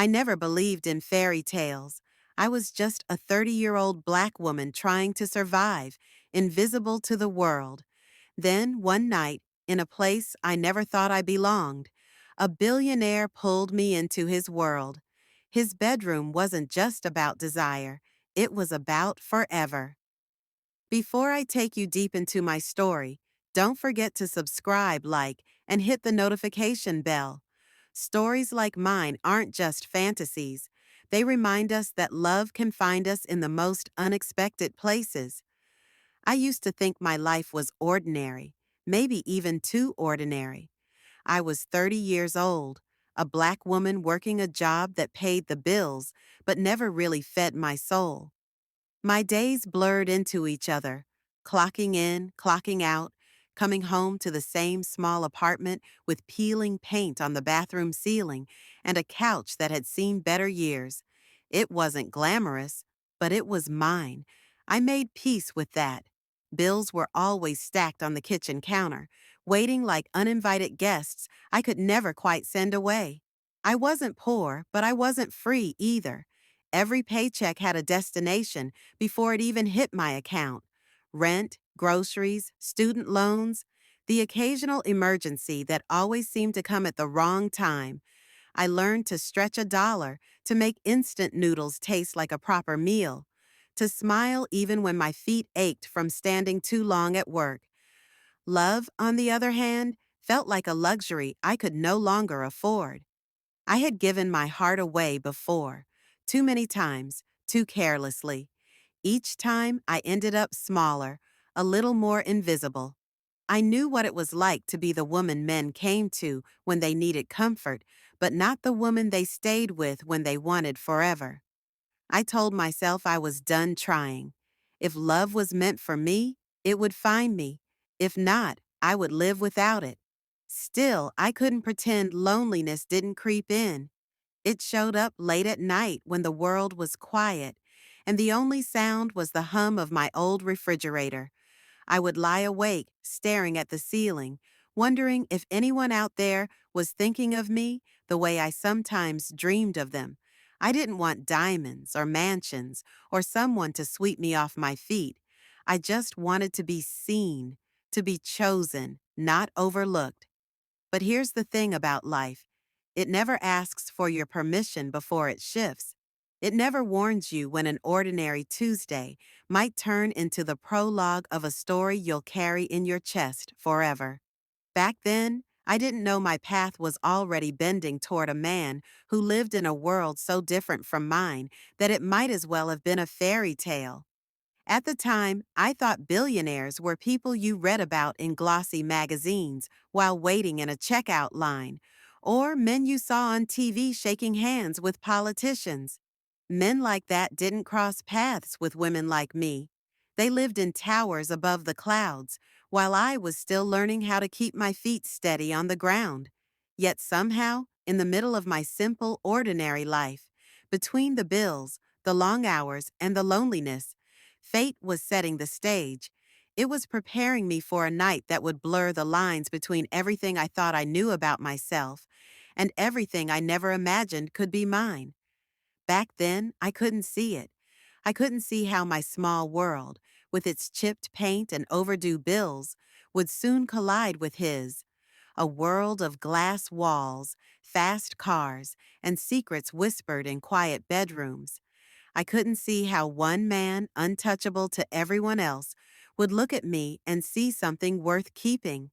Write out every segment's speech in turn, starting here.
I never believed in fairy tales. I was just a 30-year-old black woman trying to survive, invisible to the world. Then, one night, in a place I never thought I belonged, a billionaire pulled me into his world. His bedroom wasn't just about desire, it was about forever. Before I take you deep into my story, don't forget to subscribe, like, and hit the notification bell. Stories like mine aren't just fantasies. They remind us that love can find us in the most unexpected places. I used to think my life was ordinary, maybe even too ordinary. I was 30 years old, a black woman working a job that paid the bills but never really fed my soul. My days blurred into each other, clocking in, clocking out, coming home to the same small apartment with peeling paint on the bathroom ceiling and a couch that had seen better years. It wasn't glamorous, but it was mine. I made peace with that. Bills were always stacked on the kitchen counter, waiting like uninvited guests I could never quite send away. I wasn't poor, but I wasn't free either. Every paycheck had a destination before it even hit my account. Rent, groceries, student loans, the occasional emergency that always seemed to come at the wrong time. I learned to stretch a dollar to make instant noodles taste like a proper meal, to smile even when my feet ached from standing too long at work. Love, on the other hand, felt like a luxury I could no longer afford. I had given my heart away before, too many times, too carelessly. Each time I ended up smaller, a little more invisible. I knew what it was like to be the woman men came to when they needed comfort, but not the woman they stayed with when they wanted forever. I told myself I was done trying. If love was meant for me, it would find me. If not, I would live without it. Still, I couldn't pretend loneliness didn't creep in. It showed up late at night when the world was quiet, and the only sound was the hum of my old refrigerator. I would lie awake, staring at the ceiling, wondering if anyone out there was thinking of me the way I sometimes dreamed of them. I didn't want diamonds or mansions or someone to sweep me off my feet. I just wanted to be seen, to be chosen, not overlooked. But here's the thing about life. It never asks for your permission before it shifts. It never warns you when an ordinary Tuesday might turn into the prologue of a story you'll carry in your chest forever. Back then, I didn't know my path was already bending toward a man who lived in a world so different from mine that it might as well have been a fairy tale. At the time, I thought billionaires were people you read about in glossy magazines while waiting in a checkout line, or men you saw on TV shaking hands with politicians. Men like that didn't cross paths with women like me. They lived in towers above the clouds, while I was still learning how to keep my feet steady on the ground. Yet somehow, in the middle of my simple, ordinary life, between the bills, the long hours, and the loneliness, fate was setting the stage. It was preparing me for a night that would blur the lines between everything I thought I knew about myself and everything I never imagined could be mine. Back then, I couldn't see it. I couldn't see how my small world, with its chipped paint and overdue bills, would soon collide with his. A world of glass walls, fast cars, and secrets whispered in quiet bedrooms. I couldn't see how one man, untouchable to everyone else, would look at me and see something worth keeping.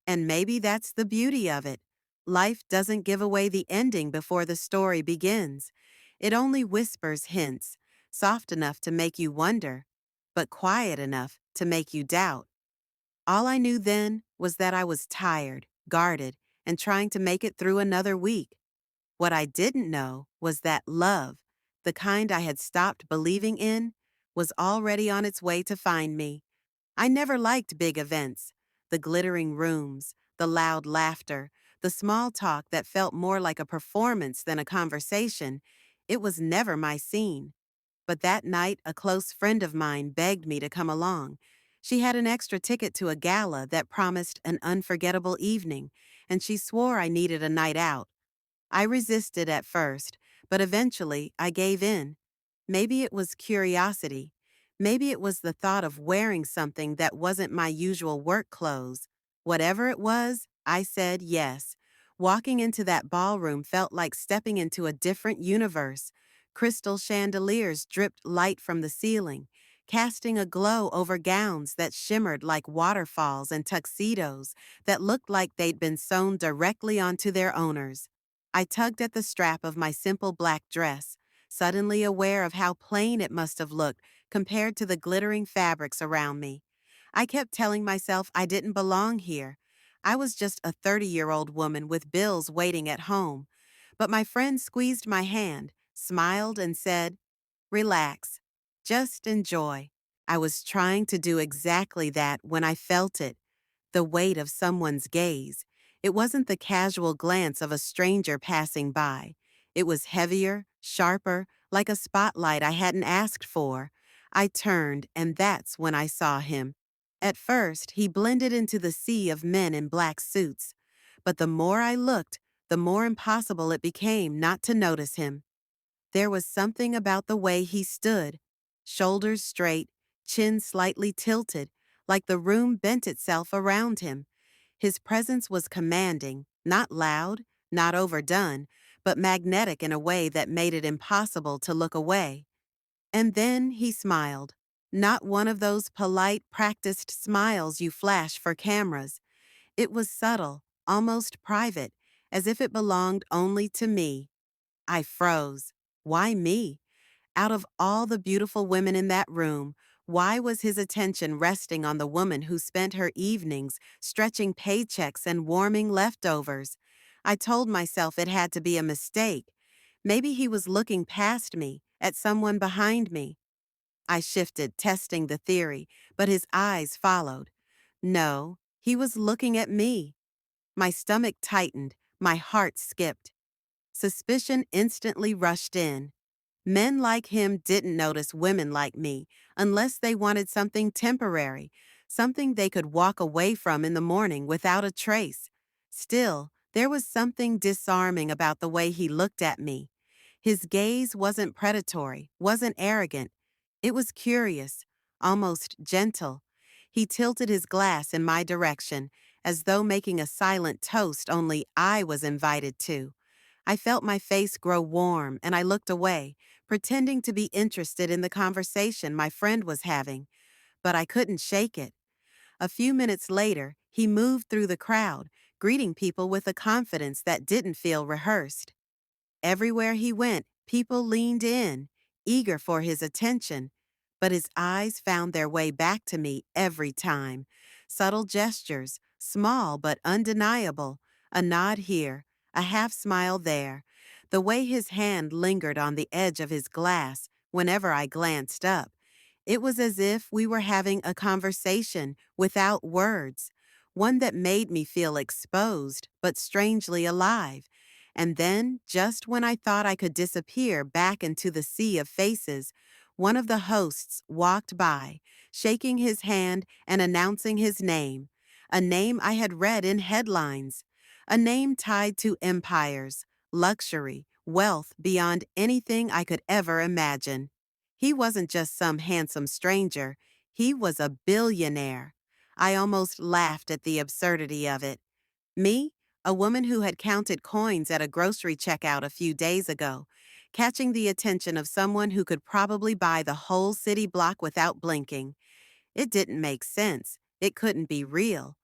And maybe that's the beauty of it. Life doesn't give away the ending before the story begins. It only whispers hints, soft enough to make you wonder, but quiet enough to make you doubt. All I knew then was that I was tired, guarded, and trying to make it through another week. What I didn't know was that love, the kind I had stopped believing in, was already on its way to find me. I never liked big events, the glittering rooms, the loud laughter, the small talk that felt more like a performance than a conversation. It was never my scene. But that night, a close friend of mine begged me to come along. She had an extra ticket to a gala that promised an unforgettable evening, and she swore I needed a night out. I resisted at first, But eventually, I gave in. Maybe it was curiosity. Maybe it was the thought of wearing something that wasn't my usual work clothes. Whatever it was, I said yes. Walking into that ballroom felt like stepping into a different universe. Crystal chandeliers dripped light from the ceiling, casting a glow over gowns that shimmered like waterfalls and tuxedos that looked like they'd been sewn directly onto their owners. I tugged at the strap of my simple black dress, suddenly aware of how plain it must have looked compared to the glittering fabrics around me. I kept telling myself I didn't belong here. I was just a 30-year-old woman with bills waiting at home. But my friend squeezed my hand, smiled, and said, "Relax. Just enjoy." I was trying to do exactly that when I felt it, the weight of someone's gaze. It wasn't the casual glance of a stranger passing by. It was heavier, sharper, like a spotlight I hadn't asked for. I turned, and that's when I saw him. At first, he blended into the sea of men in black suits. But the more I looked, the more impossible it became not to notice him. There was something about the way he stood, shoulders straight, chin slightly tilted, like the room bent itself around him. His presence was commanding, not loud, not overdone, but magnetic in a way that made it impossible to look away. And then he smiled. Not one of those polite, practiced smiles you flash for cameras. It was subtle, almost private, as if it belonged only to me. I froze. Why me? Out of all the beautiful women in that room, why was his attention resting on the woman who spent her evenings stretching paychecks and warming leftovers? I told myself it had to be a mistake. Maybe he was looking past me, at someone behind me. I shifted, testing the theory, but his eyes followed. No, he was looking at me. My stomach tightened, my heart skipped. Suspicion instantly rushed in. Men like him didn't notice women like me unless they wanted something temporary, something they could walk away from in the morning without a trace. Still, there was something disarming about the way he looked at me. His gaze wasn't predatory, wasn't arrogant. It was curious, almost gentle. He tilted his glass in my direction, as though making a silent toast only I was invited to. I felt my face grow warm and I looked away, pretending to be interested in the conversation my friend was having, but I couldn't shake it. A few minutes later, he moved through the crowd, greeting people with a confidence that didn't feel rehearsed. Everywhere he went, people leaned in, eager for his attention, but his eyes found their way back to me every time. Subtle gestures, small but undeniable, a nod here, a half smile there, the way his hand lingered on the edge of his glass whenever I glanced up. It was as if we were having a conversation without words, one that made me feel exposed but strangely alive. And then, just when I thought I could disappear back into the sea of faces, one of the hosts walked by, shaking his hand and announcing his name, a name I had read in headlines, a name tied to empires, luxury, wealth beyond anything I could ever imagine. He wasn't just some handsome stranger, he was a billionaire. I almost laughed at the absurdity of it. Me, a woman who had counted coins at a grocery checkout a few days ago, catching the attention of someone who could probably buy the whole city block without blinking. It didn't make sense. It couldn't be real.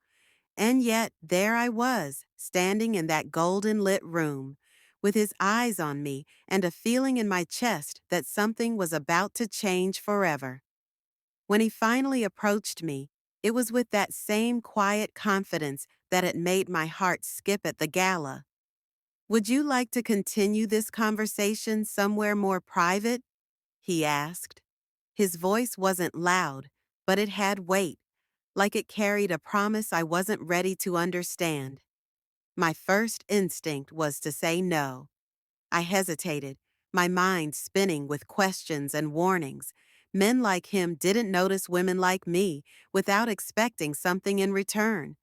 And yet, there I was, standing in that golden lit room, with his eyes on me and a feeling in my chest that something was about to change forever. When he finally approached me, it was with that same quiet confidence that had made my heart skip at the gala. "Would you like to continue this conversation somewhere more private?" he asked. His voice wasn't loud, but it had weight, like it carried a promise I wasn't ready to understand. My first instinct was to say no. I hesitated, my mind spinning with questions and warnings. Men like him didn't notice women like me without expecting something in return.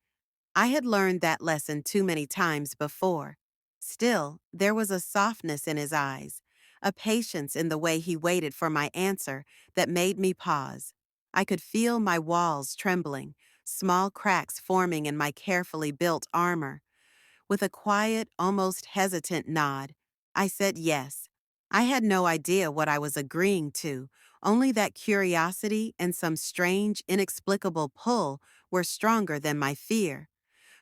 I had learned that lesson too many times before. Still, there was a softness in his eyes, a patience in the way he waited for my answer that made me pause. I could feel my walls trembling, small cracks forming in my carefully built armor. With a quiet, almost hesitant nod, I said yes. I had no idea what I was agreeing to, only that curiosity and some strange, inexplicable pull were stronger than my fear.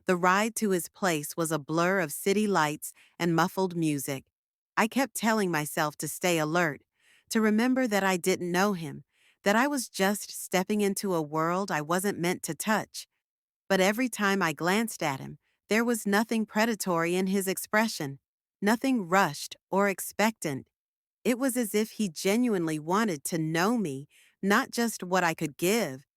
The ride to his place was a blur of city lights and muffled music. I kept telling myself to stay alert, to remember that I didn't know him, that I was just stepping into a world I wasn't meant to touch. But every time I glanced at him, there was nothing predatory in his expression, nothing rushed or expectant. It was as if he genuinely wanted to know me, not just what I could give.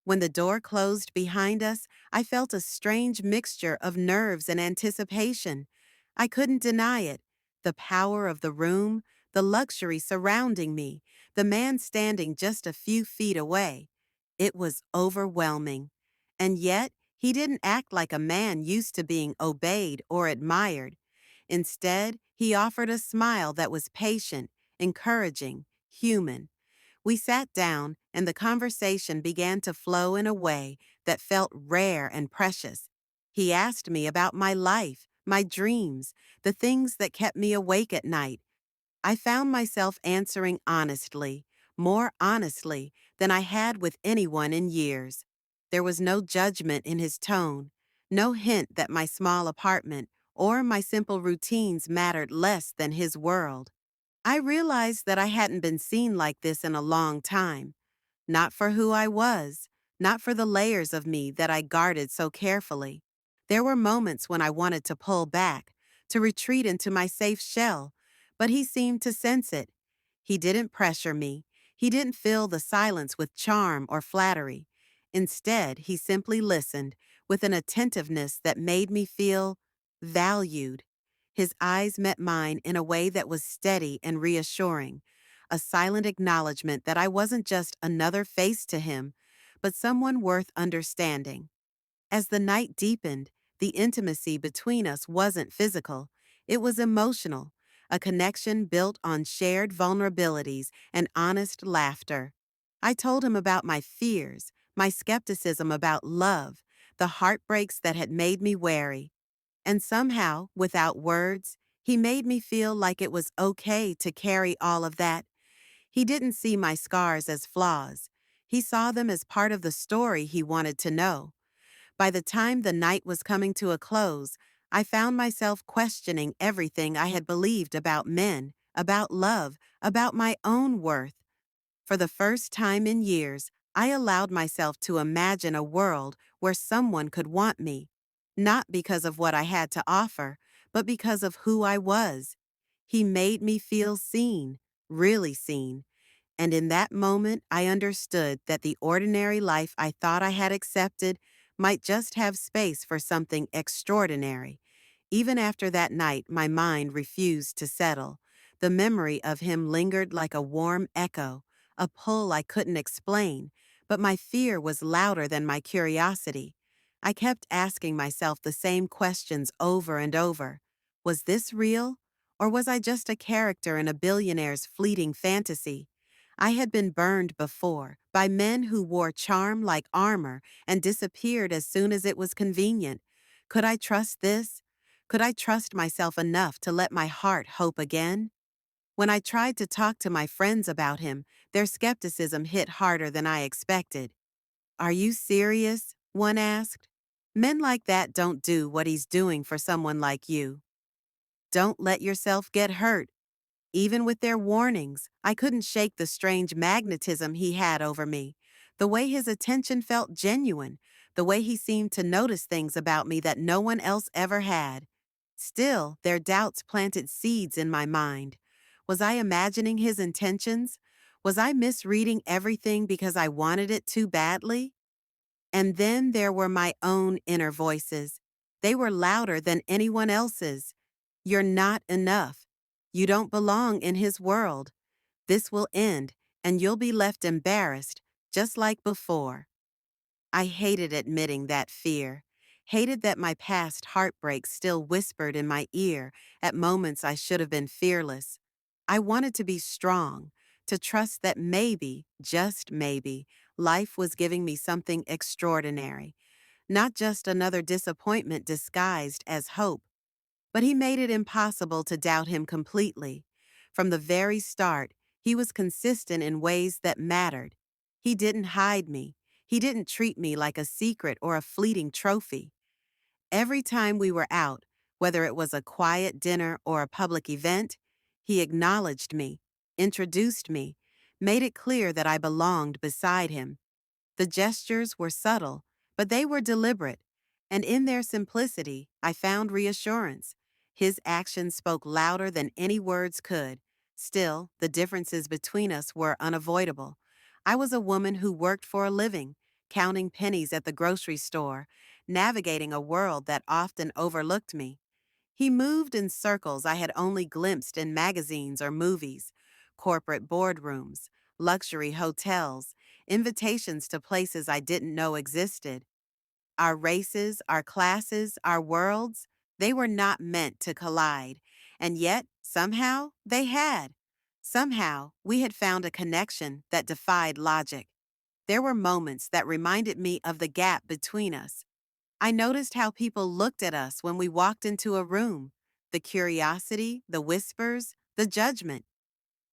When the door closed behind us, I felt a strange mixture of nerves and anticipation. I couldn't deny it. The power of the room, the luxury surrounding me, the man standing just a few feet away. It was overwhelming. And yet, he didn't act like a man used to being obeyed or admired. Instead, he offered a smile that was patient, encouraging, human. We sat down, and the conversation began to flow in a way that felt rare and precious. He asked me about my life, my dreams, the things that kept me awake at night. I found myself answering honestly, more honestly than I had with anyone in years. There was no judgment in his tone, no hint that my small apartment or my simple routines mattered less than his world. I realized that I hadn't been seen like this in a long time. Not for who I was, not for the layers of me that I guarded so carefully. There were moments when I wanted to pull back, to retreat into my safe shell, but he seemed to sense it. He didn't pressure me. He didn't fill the silence with charm or flattery. Instead, he simply listened with an attentiveness that made me feel valued. His eyes met mine in a way that was steady and reassuring, a silent acknowledgement that I wasn't just another face to him, but someone worth understanding. As the night deepened, the intimacy between us wasn't physical, it was emotional, a connection built on shared vulnerabilities and honest laughter. I told him about my fears, my skepticism about love, the heartbreaks that had made me wary. And somehow, without words, he made me feel like it was okay to carry all of that. He didn't see my scars as flaws. He saw them as part of the story he wanted to know. By the time the night was coming to a close, I found myself questioning everything I had believed about men, about love, about my own worth. For the first time in years, I allowed myself to imagine a world where someone could want me, not because of what I had to offer, but because of who I was. He made me feel seen, really seen, and in that moment, I understood that the ordinary life I thought I had accepted might just have space for something extraordinary. Even after that night, my mind refused to settle. The memory of him lingered like a warm echo, a pull I couldn't explain, but my fear was louder than my curiosity. I kept asking myself the same questions over and over. Was this real? Or was I just a character in a billionaire's fleeting fantasy? I had been burned before by men who wore charm like armor and disappeared as soon as it was convenient. Could I trust this? Could I trust myself enough to let my heart hope again? When I tried to talk to my friends about him, their skepticism hit harder than I expected. Are you serious? One asked. Men like that don't do what he's doing for someone like you. Don't let yourself get hurt. Even with their warnings, I couldn't shake the strange magnetism he had over me. The way his attention felt genuine, the way he seemed to notice things about me that no one else ever had. Still, their doubts planted seeds in my mind. Was I imagining his intentions? Was I misreading everything because I wanted it too badly? And then there were my own inner voices. They were louder than anyone else's. You're not enough. You don't belong in his world. This will end, and you'll be left embarrassed, just like before. I hated admitting that fear, hated that my past heartbreak still whispered in my ear at moments I should have been fearless. I wanted to be strong, to trust that maybe, just maybe, life was giving me something extraordinary, not just another disappointment disguised as hope. But he made it impossible to doubt him completely. From the very start, he was consistent in ways that mattered. He didn't hide me. He didn't treat me like a secret or a fleeting trophy. Every time we were out, whether it was a quiet dinner or a public event, he acknowledged me, introduced me, made it clear that I belonged beside him. The gestures were subtle, but they were deliberate, and in their simplicity, I found reassurance. His actions spoke louder than any words could. Still, the differences between us were unavoidable. I was a woman who worked for a living, counting pennies at the grocery store, navigating a world that often overlooked me. He moved in circles I had only glimpsed in magazines or movies, corporate boardrooms, luxury hotels, invitations to places I didn't know existed. Our races, our classes, our worlds, they were not meant to collide. And yet, somehow, they had. Somehow, we had found a connection that defied logic. There were moments that reminded me of the gap between us. I noticed how people looked at us when we walked into a room, the curiosity, the whispers, the judgment.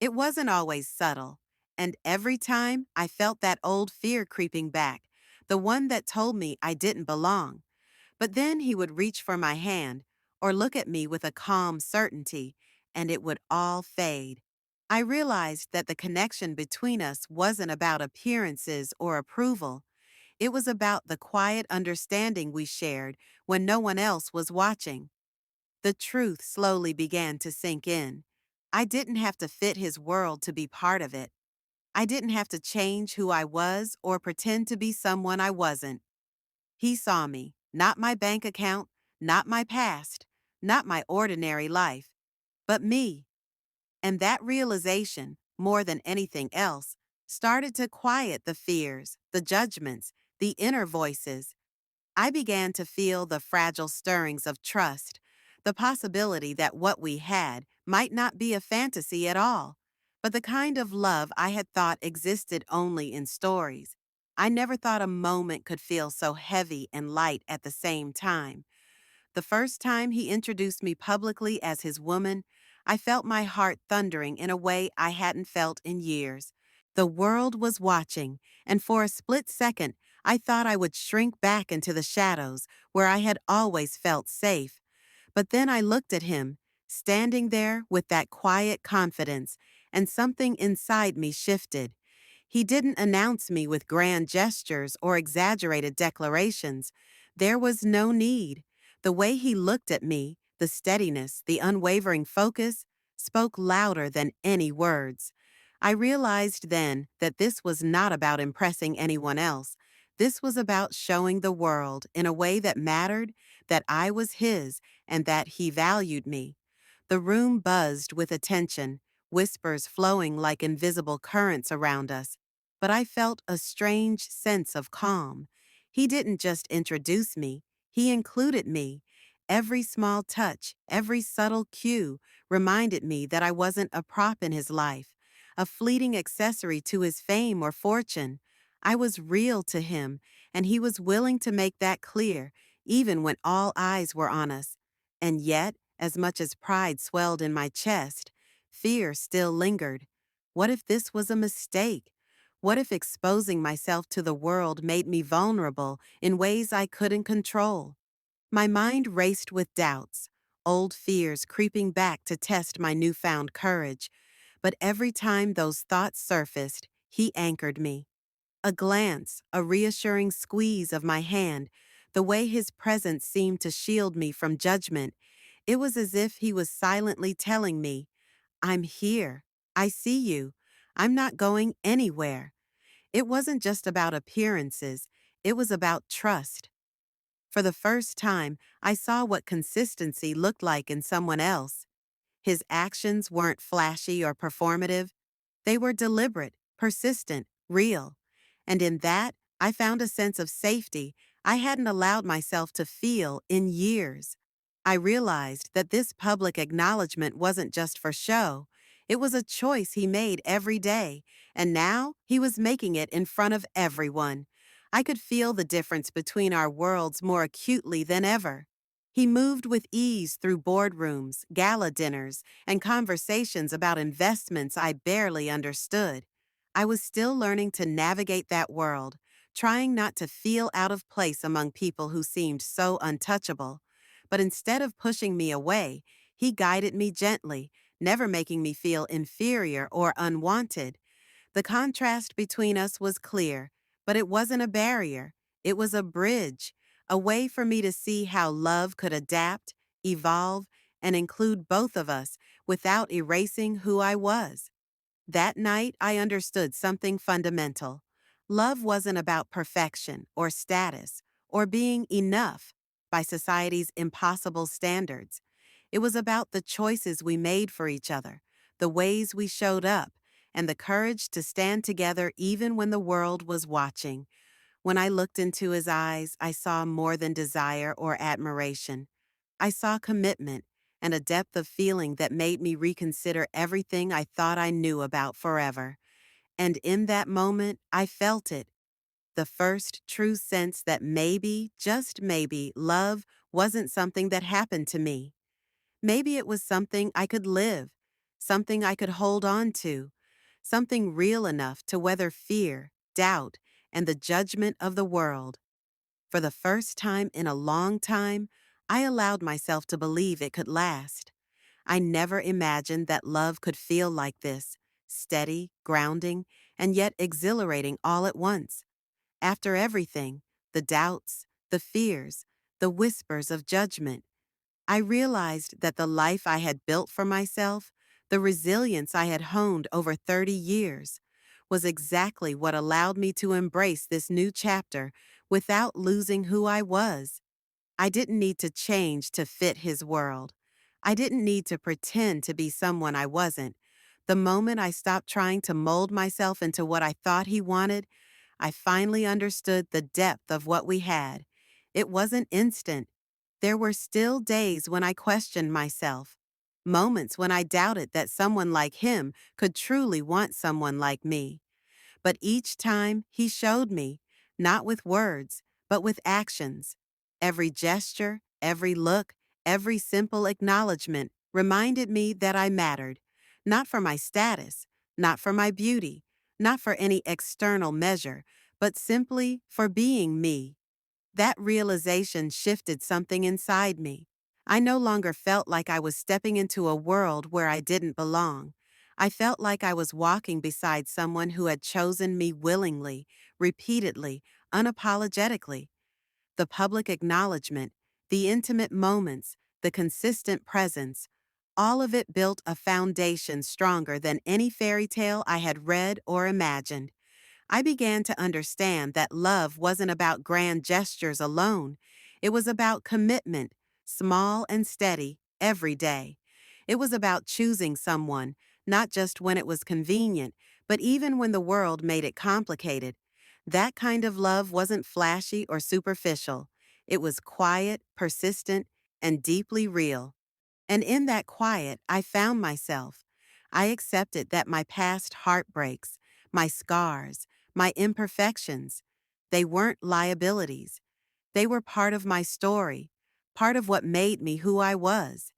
It wasn't always subtle, and every time I felt that old fear creeping back, the one that told me I didn't belong. But then he would reach for my hand or look at me with a calm certainty, and it would all fade. I realized that the connection between us wasn't about appearances or approval. It was about the quiet understanding we shared when no one else was watching. The truth slowly began to sink in. I didn't have to fit his world to be part of it. I didn't have to change who I was or pretend to be someone I wasn't. He saw me, not my bank account, not my past, not my ordinary life, but me. And that realization, more than anything else, started to quiet the fears, the judgments, the inner voices. I began to feel the fragile stirrings of trust, the possibility that what we had might not be a fantasy at all, but the kind of love I had thought existed only in stories. I never thought a moment could feel so heavy and light at the same time. The first time he introduced me publicly as his woman, I felt my heart thundering in a way I hadn't felt in years. The world was watching, and for a split second, I thought I would shrink back into the shadows where I had always felt safe. But then I looked at him, standing there with that quiet confidence, and something inside me shifted. He didn't announce me with grand gestures or exaggerated declarations. There was no need. The way he looked at me, the steadiness, the unwavering focus, spoke louder than any words. I realized then that this was not about impressing anyone else. This was about showing the world in a way that mattered, that I was his, and that he valued me. The room buzzed with attention, whispers flowing like invisible currents around us. But I felt a strange sense of calm. He didn't just introduce me, he included me. Every small touch, every subtle cue reminded me that I wasn't a prop in his life, a fleeting accessory to his fame or fortune. I was real to him, and he was willing to make that clear, even when all eyes were on us. And yet, as much as pride swelled in my chest, fear still lingered. What if this was a mistake? What if exposing myself to the world made me vulnerable in ways I couldn't control? My mind raced with doubts, old fears creeping back to test my newfound courage. But every time those thoughts surfaced, he anchored me. A glance, a reassuring squeeze of my hand, the way his presence seemed to shield me from judgment. It was as if he was silently telling me, I'm here. I see you. I'm not going anywhere. It wasn't just about appearances, it was about trust. For the first time, I saw what consistency looked like in someone else. His actions weren't flashy or performative. They were deliberate, persistent, real. And in that, I found a sense of safety I hadn't allowed myself to feel in years. I realized that this public acknowledgement wasn't just for show. It was a choice he made every day, and now he was making it in front of everyone. I could feel the difference between our worlds more acutely than ever. He moved with ease through boardrooms, gala dinners, and conversations about investments I barely understood. I was still learning to navigate that world, trying not to feel out of place among people who seemed so untouchable. But instead of pushing me away, he guided me gently, never making me feel inferior or unwanted. The contrast between us was clear, but it wasn't a barrier. It was a bridge, a way for me to see how love could adapt, evolve, and include both of us without erasing who I was. That night, I understood something fundamental. Love wasn't about perfection or status or being enough by society's impossible standards. It was about the choices we made for each other, the ways we showed up, and the courage to stand together even when the world was watching. When I looked into his eyes, I saw more than desire or admiration. I saw commitment and a depth of feeling that made me reconsider everything I thought I knew about forever. And in that moment, I felt it, the first true sense that maybe, just maybe, love wasn't something that happened to me. Maybe it was something I could live, something I could hold on to, something real enough to weather fear, doubt, and the judgment of the world. For the first time in a long time, I allowed myself to believe it could last. I never imagined that love could feel like this, steady, grounding, and yet exhilarating all at once. After everything, the doubts, the fears, the whispers of judgment, I realized that the life I had built for myself, the resilience I had honed over 30 years, was exactly what allowed me to embrace this new chapter without losing who I was. I didn't need to change to fit his world. I didn't need to pretend to be someone I wasn't. The moment I stopped trying to mold myself into what I thought he wanted, I finally understood the depth of what we had. It wasn't instant. There were still days when I questioned myself, moments when I doubted that someone like him could truly want someone like me. But each time he showed me, not with words, but with actions. Every gesture, every look, every simple acknowledgement reminded me that I mattered, not for my status, not for my beauty, not for any external measure, but simply for being me. That realization shifted something inside me. I no longer felt like I was stepping into a world where I didn't belong. I felt like I was walking beside someone who had chosen me willingly, repeatedly, unapologetically. The public acknowledgement, the intimate moments, the consistent presence, all of it built a foundation stronger than any fairy tale I had read or imagined. I began to understand that love wasn't about grand gestures alone. It was about commitment, small and steady, every day. It was about choosing someone, not just when it was convenient, but even when the world made it complicated. That kind of love wasn't flashy or superficial. It was quiet, persistent, and deeply real. And in that quiet, I found myself. I accepted that my past heartbreaks, my scars, my imperfections, they weren't liabilities. They were part of my story, part of what made me who I was.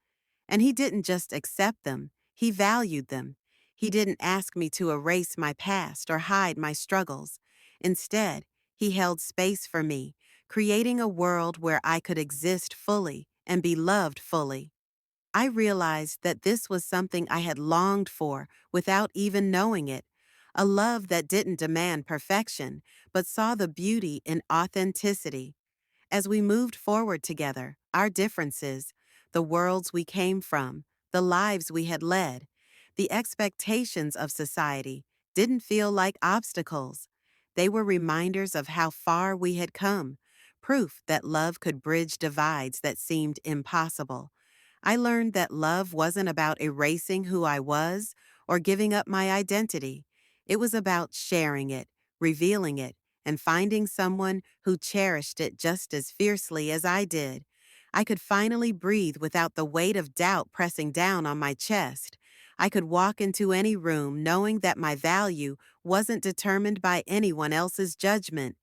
And he didn't just accept them, he valued them. He didn't ask me to erase my past or hide my struggles. Instead, he held space for me, creating a world where I could exist fully and be loved fully. I realized that this was something I had longed for without even knowing it, a love that didn't demand perfection, but saw the beauty in authenticity. As we moved forward together, our differences, the worlds we came from, the lives we had led, the expectations of society didn't feel like obstacles. They were reminders of how far we had come, proof that love could bridge divides that seemed impossible. I learned that love wasn't about erasing who I was or giving up my identity. It was about sharing it, revealing it, and finding someone who cherished it just as fiercely as I did. I could finally breathe without the weight of doubt pressing down on my chest. I could walk into any room knowing that my value wasn't determined by anyone else's judgment.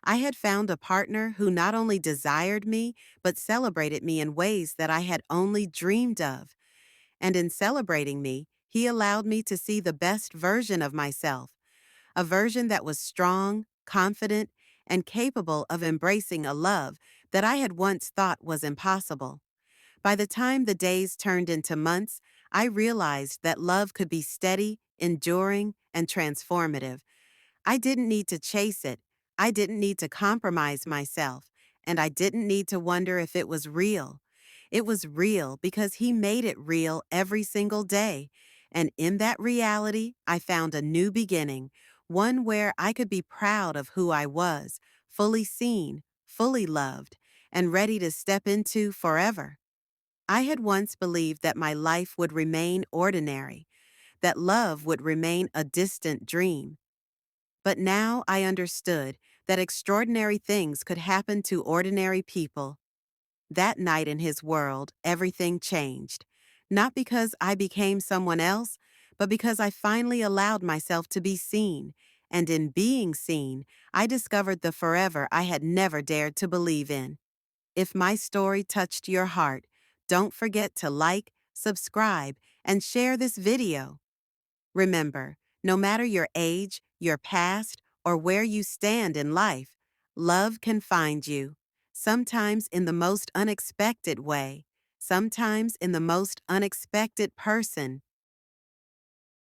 I had found a partner who not only desired me, but celebrated me in ways that I had only dreamed of. And in celebrating me, he allowed me to see the best version of myself, a version that was strong, confident, and capable of embracing a love that I had once thought was impossible. By the time the days turned into months, I realized that love could be steady, enduring, and transformative. I didn't need to chase it. I didn't need to compromise myself. And I didn't need to wonder if it was real. It was real because he made it real every single day. And in that reality, I found a new beginning, one where I could be proud of who I was, fully seen, fully loved, and ready to step into forever. I had once believed that my life would remain ordinary, that love would remain a distant dream. But now I understood that extraordinary things could happen to ordinary people. That night in his world, everything changed. Not because I became someone else, but because I finally allowed myself to be seen. And in being seen, I discovered the forever I had never dared to believe in. If my story touched your heart, don't forget to like, subscribe, and share this video. Remember, no matter your age, your past, or where you stand in life, love can find you. Sometimes in the most unexpected way, sometimes in the most unexpected person.